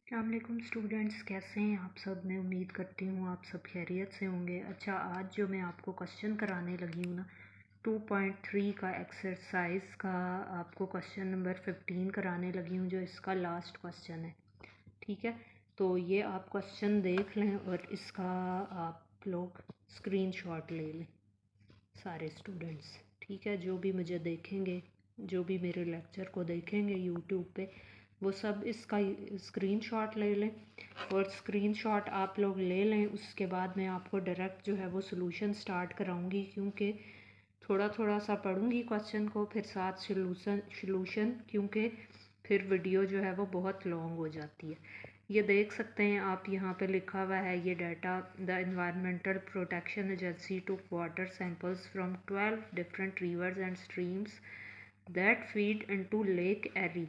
अस्सलामुअलैकुम स्टूडेंट्स, कैसे हैं आप सब। मैं उम्मीद करती हूँ आप सब खैरियत से होंगे। अच्छा, आज जो मैं आपको क्वेश्चन कराने लगी हूँ ना, 2.3 का एक्सरसाइज का आपको क्वेश्चन नंबर 15 कराने लगी हूँ, जो इसका लास्ट क्वेश्चन है। ठीक है, तो ये आप क्वेश्चन देख लें और इसका आप लोग स्क्रीनशॉट ले लें सारे स्टूडेंट्स। ठीक है, जो भी मुझे देखेंगे, जो भी मेरे लेक्चर को देखेंगे यूट्यूब पे, वो सब इसका स्क्रीनशॉट ले लें। और स्क्रीनशॉट आप लोग ले लें, उसके बाद मैं आपको डायरेक्ट जो है वो सॉल्यूशन स्टार्ट कराऊंगी, क्योंकि थोड़ा थोड़ा सा पढ़ूंगी क्वेश्चन को, फिर साथ सॉल्यूशन, क्योंकि फिर वीडियो जो है वो बहुत लॉन्ग हो जाती है। ये देख सकते हैं आप, यहाँ पे लिखा हुआ है ये data. The environmental protection agency took water samples from 12 different reverse and streams that feed into Lake Erie.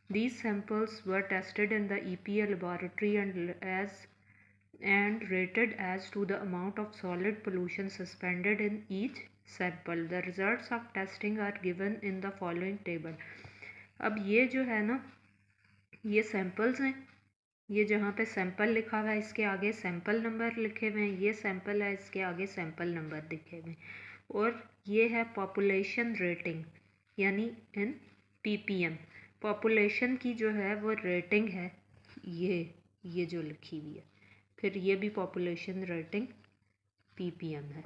These samples were tested in the EPA laboratory and rated as to the amount of solid pollution suspended in each sample. The results of testing are given in the following table. अब ये जो है ना, ये samples हैं। ये जहाँ पे सैंपल लिखा हुआ है, इसके आगे सैंपल नंबर लिखे हुए हैं। ये सैंपल है, इसके आगे सैंपल नंबर लिखे हुए हैं। और ये है पॉपुलेशन रेटिंग, यानी इन पीपीएम। पॉपुलेशन की जो है वो रेटिंग है, ये जो लिखी हुई है। फिर ये भी पॉपुलेशन रेटिंग पीपीएम है।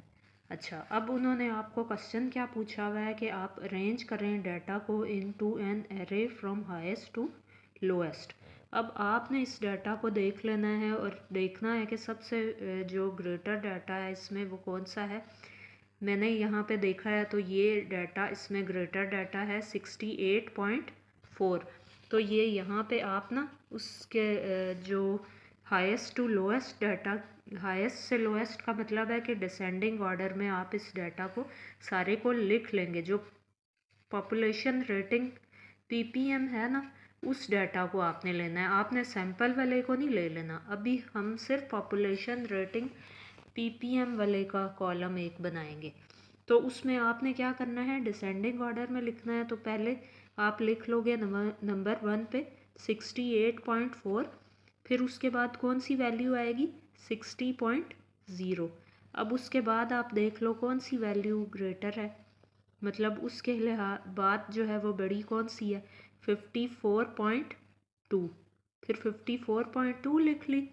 अच्छा, अब उन्होंने आपको क्वेश्चन क्या पूछा हुआ है कि आप अरेंज करें डाटा को into an array from highest to lowest. अब आपने इस डाटा को देख लेना है और देखना है कि सबसे जो ग्रेटर डाटा है इसमें वो कौन सा है। मैंने यहाँ पे देखा है तो ये डाटा इसमें ग्रेटर डाटा है 68.4। तो ये यहाँ पे आप ना उसके जो highest to lowest data, highest से लोएस्ट का मतलब है कि डिसेंडिंग ऑर्डर में आप इस डाटा को सारे को लिख लेंगे। जो पॉपुलेशन रेटिंग पीपीएम है ना, उस डाटा को आपने लेना है, आपने सैंपल वाले को नहीं ले लेना। अभी हम सिर्फ पॉपुलेशन रेटिंग पीपीएम वाले का कॉलम एक बनाएंगे। तो उसमें आपने क्या करना है, डिसेंडिंग ऑर्डर में लिखना है। तो पहले आप लिख लोगे नंबर 1 पे 68.4, फिर उसके बाद कौन सी वैल्यू आएगी 60.0। अब उसके बाद आप देख लो कौन सी वैल्यू ग्रेटर है, मतलब उसके बाद जो है वो बड़ी कौन सी है 54.2। फिर 54.2 लिख ली।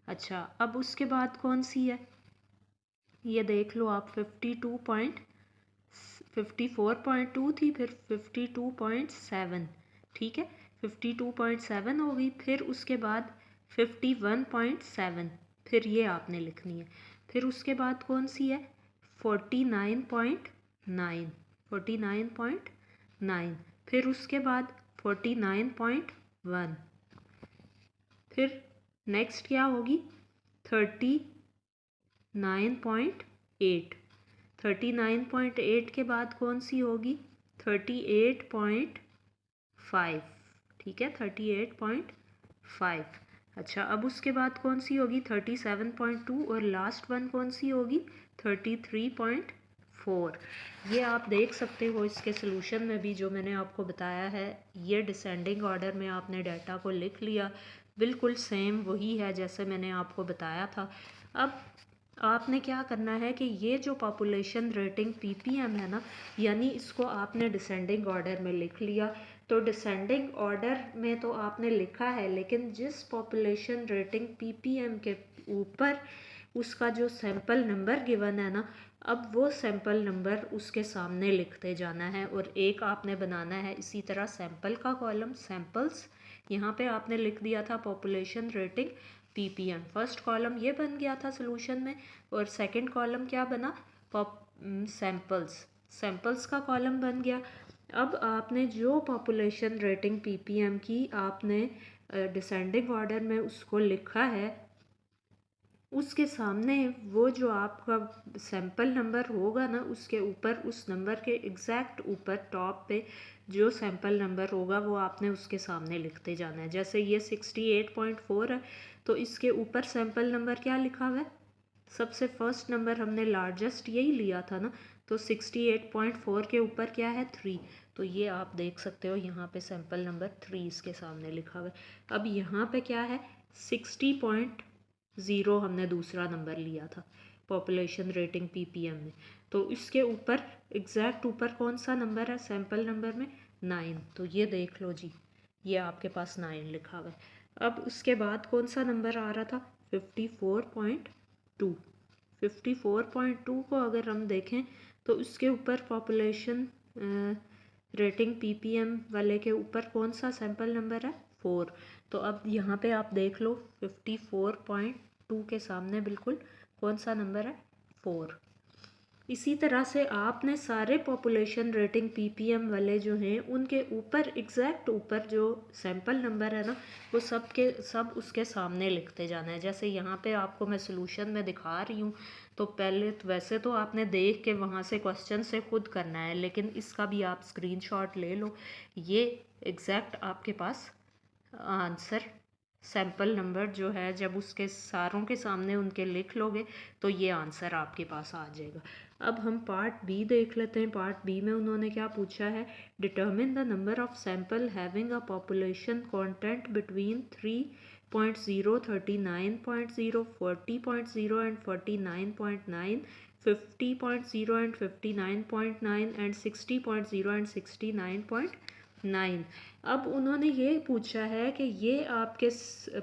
अच्छा, अब उसके बाद कौन सी है, ये देख लो आप 54.2 थी, फिर 52.7। ठीक है, 52.7 हो गई। फिर उसके बाद 51.7, फिर ये आपने लिखनी है। फिर उसके बाद कौन सी है 49.9, 49.9। फिर उसके बाद 49.1। फिर नेक्स्ट क्या होगी 39.8। 39.8 के बाद कौन सी होगी 38.5। ठीक है, 38.5। अच्छा, अब उसके बाद कौन सी होगी 37.2, और लास्ट वन कौन सी होगी 33.4। ये आप देख सकते हो इसके सॉल्यूशन में भी जो मैंने आपको बताया है, ये डिसेंडिंग ऑर्डर में आपने डाटा को लिख लिया, बिल्कुल सेम वही है जैसे मैंने आपको बताया था। अब आपने क्या करना है कि ये जो पॉपुलेशन रेटिंग पीपीएम है ना, यानी इसको आपने डिसेंडिंग ऑर्डर में लिख लिया। तो डिसेंडिंग ऑर्डर में तो आपने लिखा है, लेकिन जिस पॉपुलेशन रेटिंग पीपीएम के ऊपर उसका जो सैंपल नंबर गिवन है ना, अब वो सैंपल नंबर उसके सामने लिखते जाना है। और एक आपने बनाना है इसी तरह सैंपल का कॉलम, सैंपल्स, यहाँ पे आपने लिख दिया था population rating ppm. First column ये बन गया था सॉल्यूशन में, और सेकंड कॉलम क्या बना सैंपल्स, सैंपल्स का कॉलम बन गया। अब आपने जो पॉपुलेशन रेटिंग पीपीएम की आपने डिसेंडिंग ऑर्डर में उसको लिखा है, उसके सामने वो जो आपका सैंपल नंबर होगा ना, उसके ऊपर उस नंबर के एग्जैक्ट ऊपर टॉप पे जो सैंपल नंबर होगा वो आपने उसके सामने लिखते जाना है। जैसे ये 68.4 है, तो इसके ऊपर सैंपल नंबर क्या लिखा हुआ है, सबसे फर्स्ट नंबर हमने लार्जेस्ट यही लिया था ना, तो 68.4 के ऊपर क्या है 3। तो ये आप देख सकते हो यहाँ पे सैंपल नंबर 3 इसके सामने लिखा हुआ है। अब यहाँ पे क्या है 60.0 हमने दूसरा नंबर लिया था पॉपुलेशन रेटिंग पीपीएम में। तो इसके ऊपर एग्जैक्ट ऊपर कौन सा नंबर है सैंपल नंबर में 9। तो ये देख लो जी, ये आपके पास 9 लिखा हुआ है। अब उसके बाद कौन सा नंबर आ रहा था 54.2। 54.2 को अगर हम देखें तो उसके ऊपर पॉपुलेशन रेटिंग पीपीएम वाले के ऊपर कौन सा सैंपल नंबर है 4। तो अब यहाँ पे आप देख लो 54.2 के सामने बिल्कुल कौन सा नंबर है 4। इसी तरह से आपने सारे पॉपुलेशन रेटिंग पीपीएम वाले जो हैं उनके ऊपर एग्जैक्ट ऊपर जो सैंपल नंबर है ना वो सब के सब उसके सामने लिखते जाना है। जैसे यहाँ पे आपको मैं सॉल्यूशन में दिखा रही हूँ, तो पहले तो वैसे तो आपने देख के वहाँ से क्वेश्चन से खुद करना है, लेकिन इसका भी आप स्क्रीनशॉट ले लो। ये एग्जैक्ट आपके पास आंसर सैंपल नंबर जो है जब उसके सारों के सामने उनके लिख लोगे तो ये आंसर आपके पास आ जाएगा। अब हम पार्ट बी देख लेते हैं। पार्ट बी में उन्होंने क्या पूछा है, determine the number of sample having a population content between 3.0, 39.0, 40.0 and 49.9, 50.0 and 59.9 and 60.0 and 69.9। अब उन्होंने ये पूछा है कि ये आपके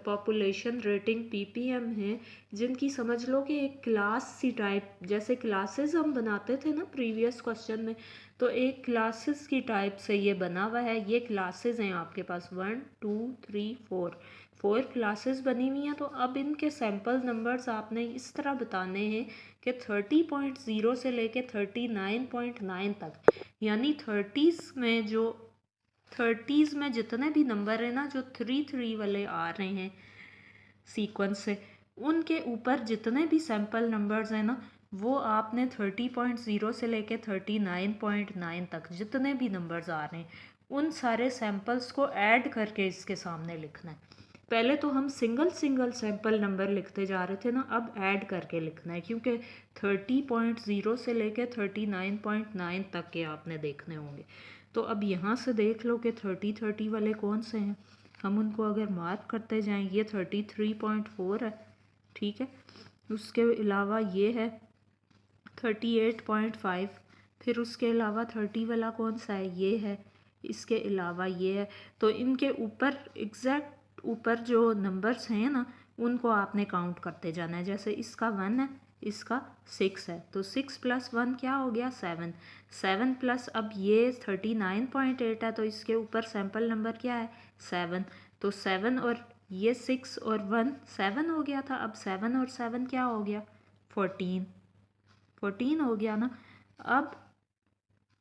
पॉपुलेशन रेटिंग पीपीएम हैं जिनकी समझ लो कि एक क्लास सी टाइप, जैसे क्लासेस हम बनाते थे ना प्रीवियस क्वेश्चन में, तो एक क्लासेस की टाइप से ये बना हुआ है। ये क्लासेस हैं आपके पास 1 2 3 4 क्लासेस बनी हुई हैं। तो अब इनके सैंपल नंबर्स आपने इस तरह बताने हैं कि 30.0 से लेके 39.9 तक, यानी 30s में जितने भी नंबर हैं ना जो 3 वाले आ रहे हैं सीक्वेंस से, उनके ऊपर जितने भी सैंपल नंबर्स हैं ना वो आपने 30.0 से लेके 39.9 तक जितने भी नंबर्स आ रहे हैं उन सारे सैंपल्स को ऐड करके इसके सामने लिखना है। पहले तो हम सिंगल सिंगल सैंपल नंबर लिखते जा रहे थे ना, अब ऐड करके लिखना है क्योंकि 30.0 से लेके 39.9 तक के आपने देखने होंगे। तो अब यहाँ से देख लो कि 30 वाले कौन से हैं, हम उनको अगर मार्क करते जाएं, ये 33.4 है, ठीक है। उसके अलावा ये है 38.5, फिर उसके अलावा 30 वाला कौन सा है, ये है, इसके अलावा ये है। तो इनके ऊपर एग्जैक्ट ऊपर जो नंबर्स हैं ना उनको आपने काउंट करते जाना है। जैसे इसका 1 है, इसका 6 है, तो 6 + 1 क्या हो गया 7। 7 प्लस अब ये 39.8 है, तो इसके ऊपर सैंपल नंबर क्या है 7। तो 7 और ये 6 और 1 7 हो गया था। अब 7 और 7 क्या हो गया 14 हो गया ना। अब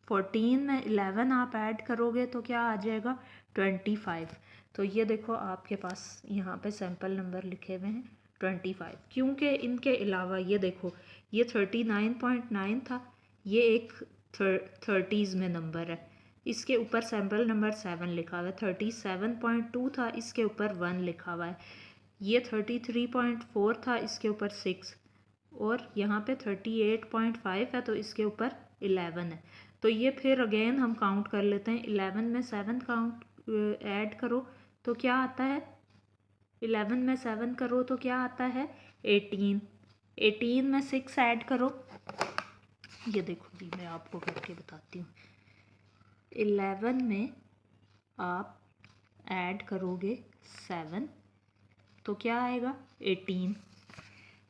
14 में 11 आप ऐड करोगे तो क्या आ जाएगा 25। तो ये देखो आपके पास यहाँ पे सैंपल नंबर लिखे हुए हैं 25, क्योंकि इनके अलावा ये देखो ये 39.9 था, ये एक 30s में नंबर है, इसके ऊपर सैंपल नंबर 7 लिखा हुआ है। 37.2 था, इसके ऊपर 1 लिखा हुआ है। ये 33.4 था, इसके ऊपर 6, और यहाँ पे 38.5 है तो इसके ऊपर 11 है। तो ये फिर अगेन हम काउंट कर लेते हैं। 11 में 7 काउंट ऐड करो तो क्या आता है, 11 में 7 करो तो क्या आता है 18। 18 में 6 ऐड करो, ये देखो जी मैं आपको करके बताती हूँ। 11 में आप ऐड करोगे 7 तो क्या आएगा 18।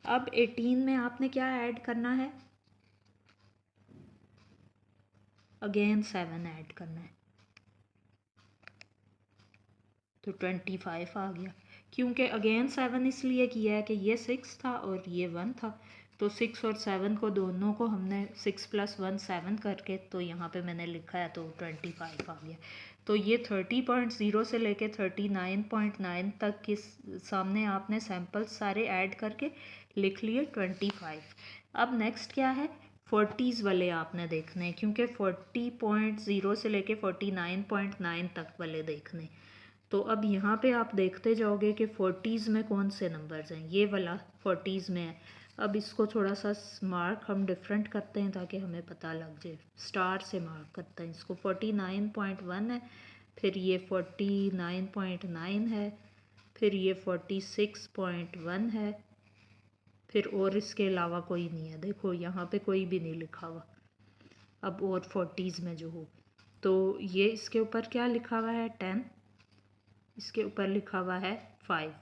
अब 18 में आपने क्या ऐड करना है, अगेन 7 ऐड करना है, तो 25 आ गया। क्योंकि अगेन 7 इसलिए किया है कि ये 6 था और ये 1 था, तो 6 और 7 को दोनों को हमने 6 + 1 7 करके तो यहाँ पे मैंने लिखा है, तो 25 आ गया। तो ये 30.0 से लेके 39.9 तक के सामने आपने सैंपल्स सारे ऐड करके लिख लिए 25। अब नेक्स्ट क्या है 40s वाले आपने देखने हैं, क्योंकि 40.0 से लेके 49.9 तक वाले देखने। तो अब यहाँ पे आप देखते जाओगे कि 40s में कौन से नंबर्स हैं। ये वाला 40s में है, अब इसको थोड़ा सा मार्क हम डिफरेंट करते हैं ताकि हमें पता लग जाए। स्टार से मार्क करते हैं इसको। 49.1 है, फिर ये 49.9 है, फिर ये 46.1 है, फिर और इसके अलावा कोई नहीं है। देखो यहाँ पे कोई भी नहीं लिखा हुआ अब और 40s में जो हो। तो ये इसके ऊपर क्या लिखा हुआ है 10, इसके ऊपर लिखा हुआ है 5।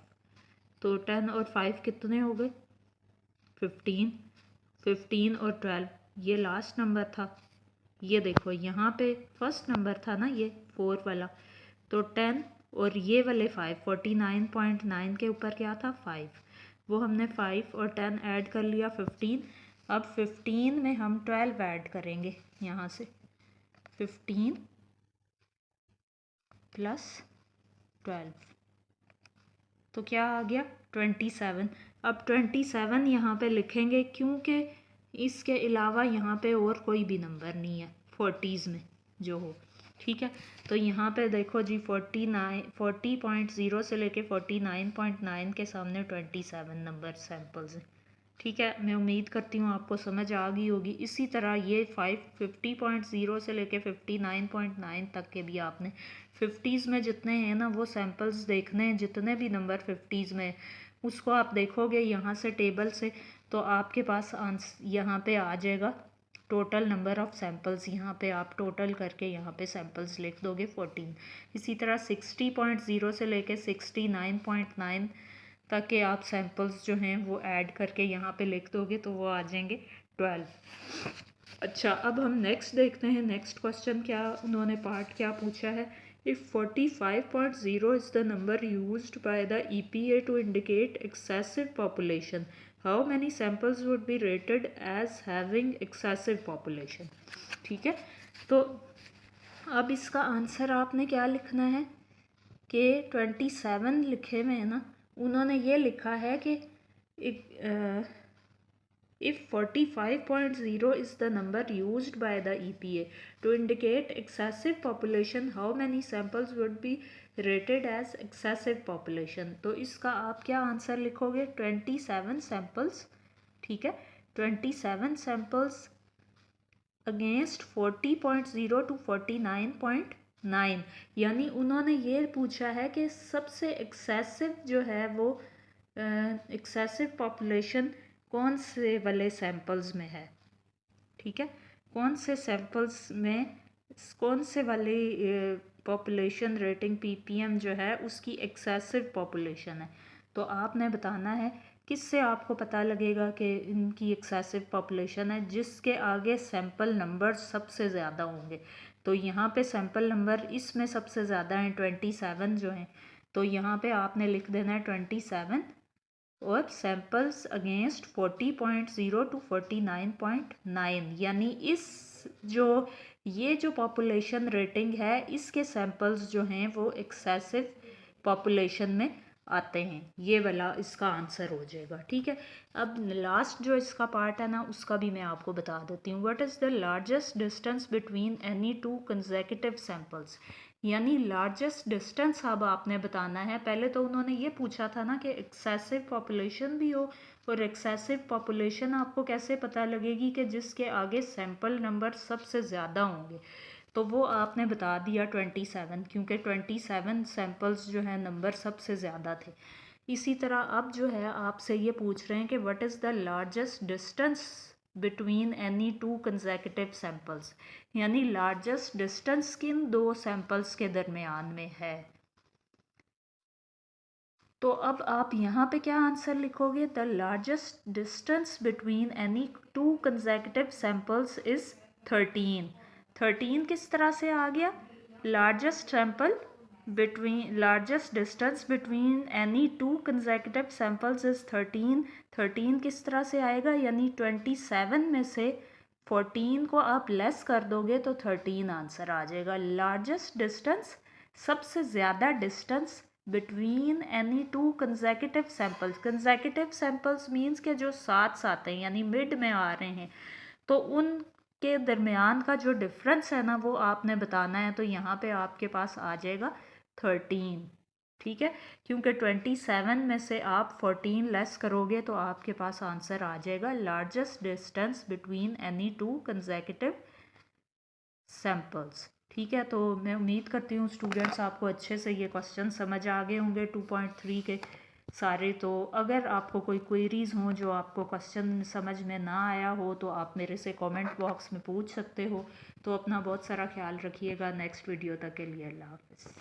तो 10 और 5 कितने हो गए 15। 15 और 12 ये लास्ट नंबर था। ये देखो यहाँ पे फर्स्ट नंबर था ना ये 4 वाला। तो 10 और ये वाले 5 49.9 के ऊपर क्या था 5, वो हमने 5 और 10 ऐड कर लिया 15। अब 15 में हम 12 ऐड करेंगे यहाँ से। 15 प्लस 12 तो क्या आ गया 27। अब 27 यहाँ पे लिखेंगे क्योंकि इसके अलावा यहाँ पे और कोई भी नंबर नहीं है 40s में जो हो। ठीक है, तो यहाँ पे देखो जी 40.0 से लेके 49.9 के सामने 27 नंबर सैम्पल्स हैं। ठीक है, मैं उम्मीद करती हूँ आपको समझ आ गई होगी। इसी तरह ये 50.0 से लेके 59.9 तक के भी आपने 50s में जितने हैं ना वो सैम्पल्स देखने हैं। जितने भी नंबर 50s में उसको आप देखोगे यहाँ से टेबल से, तो आपके पास यहाँ पे आ जाएगा टोटल नंबर ऑफ़ सैम्पल्स। यहाँ पे आप टोटल करके यहाँ पे सैम्पल्स लिख दोगे 14। इसी तरह 60.0 से लेके 69.9 तक के आप सैम्पल्स जो हैं वो ऐड करके यहाँ पे लिख दोगे तो वो आ जाएंगे 12। अच्छा, अब हम नेक्स्ट देखते हैं। नेक्स्ट क्वेश्चन क्या उन्होंने पार्ट क्या पूछा है। If 45.0 is the number used by the EPA to indicate excessive population, how many samples would be rated as having excessive population. ठीक है, तो अब इसका आंसर आपने क्या लिखना है कि 27 लिखे में है ना, उन्होंने ये लिखा है कि if 45.0 is the number used by the EPA to indicate excessive population, how many samples would be rated as excessive population। तो इसका आप क्या आंसर लिखोगे 27 सैम्पल्स। ठीक है, 27 सैम्पल्स अगेंस्ट 40.0 टू 49.9, यानी उन्होंने ये पूछा है कि सबसे एक्सेसिव जो है वो एक्सेसिव पॉपुलेशन कौन से वाले सैम्पल्स में है। ठीक है, कौन से सैम्पल्स में कौन से वाली पॉपुलेशन रेटिंग PPM जो है उसकी एक्सेसिव पॉपुलेशन है। तो आपने बताना है किससे आपको पता लगेगा कि इनकी एक्सेसिव पॉपुलेशन है, जिसके आगे सैंपल नंबर सबसे ज़्यादा होंगे। तो यहाँ पे सैंपल नंबर इसमें सबसे ज़्यादा हैं 27 जो हैं, तो यहाँ पे आपने लिख देना है 27 और सैम्पल्स अगेंस्ट 40.0 टू 49.9, यानी इस ये जो पॉपुलेशन रेटिंग है इसके सैम्पल्स जो हैं वो एक्सेसिव पॉपुलेशन में आते हैं। ये वाला इसका आंसर हो जाएगा। ठीक है, अब लास्ट जो इसका पार्ट है ना उसका भी मैं आपको बता देती हूँ। What is the largest distance between any two consecutive samples, यानी लार्जेस्ट डिस्टेंस अब आपने बताना है। पहले तो उन्होंने ये पूछा था ना कि एक्सेसिव पॉपुलेशन भी हो, और एक्सेसिव पॉपुलेशन आपको कैसे पता लगेगी कि जिसके आगे सैंपल नंबर सबसे ज़्यादा होंगे। तो वो आपने बता दिया 27, क्योंकि 27 सैम्पल्स जो है नंबर सबसे ज़्यादा थे। इसी तरह अब जो है आपसे ये पूछ रहे हैं कि what is the largest distance between any two consecutive samples, यानी लार्जेस्ट डिस्टेंस किन दो सैम्पल्स के दरमियान में है। तो अब आप यहाँ पे क्या आंसर लिखोगे, the largest distance between any two consecutive samples is 13। 13 किस तरह से आ गया, largest sample between largest distance between any two consecutive samples is 13। 13 किस तरह से आएगा, यानी 27 में से 14 को आप लेस कर दोगे तो 13 आंसर आ जाएगा। लार्जेस्ट डिस्टेंस सबसे ज़्यादा distance between any two consecutive samples. Consecutive samples means के जो साथ साथ हैं यानी मिड में आ रहे हैं, तो उनके दरमियान का जो डिफरेंस है ना वो आपने बताना है। तो यहाँ पे आपके पास आ जाएगा 13। ठीक है, क्योंकि 27 में से आप 14 लेस करोगे तो आपके पास आंसर आ जाएगा largest distance between any two consecutive samples. ठीक है, तो मैं उम्मीद करती हूँ स्टूडेंट्स आपको अच्छे से ये क्वेश्चन समझ आ गए होंगे 2.3 के सारे। तो अगर आपको कोई क्वेरीज़ हों जो आपको क्वेश्चन समझ में ना आया हो तो आप मेरे से कमेंट बॉक्स में पूछ सकते हो। तो अपना बहुत सारा ख्याल रखिएगा। नेक्स्ट वीडियो तक के लिए अल्लाह हाफ़िज़।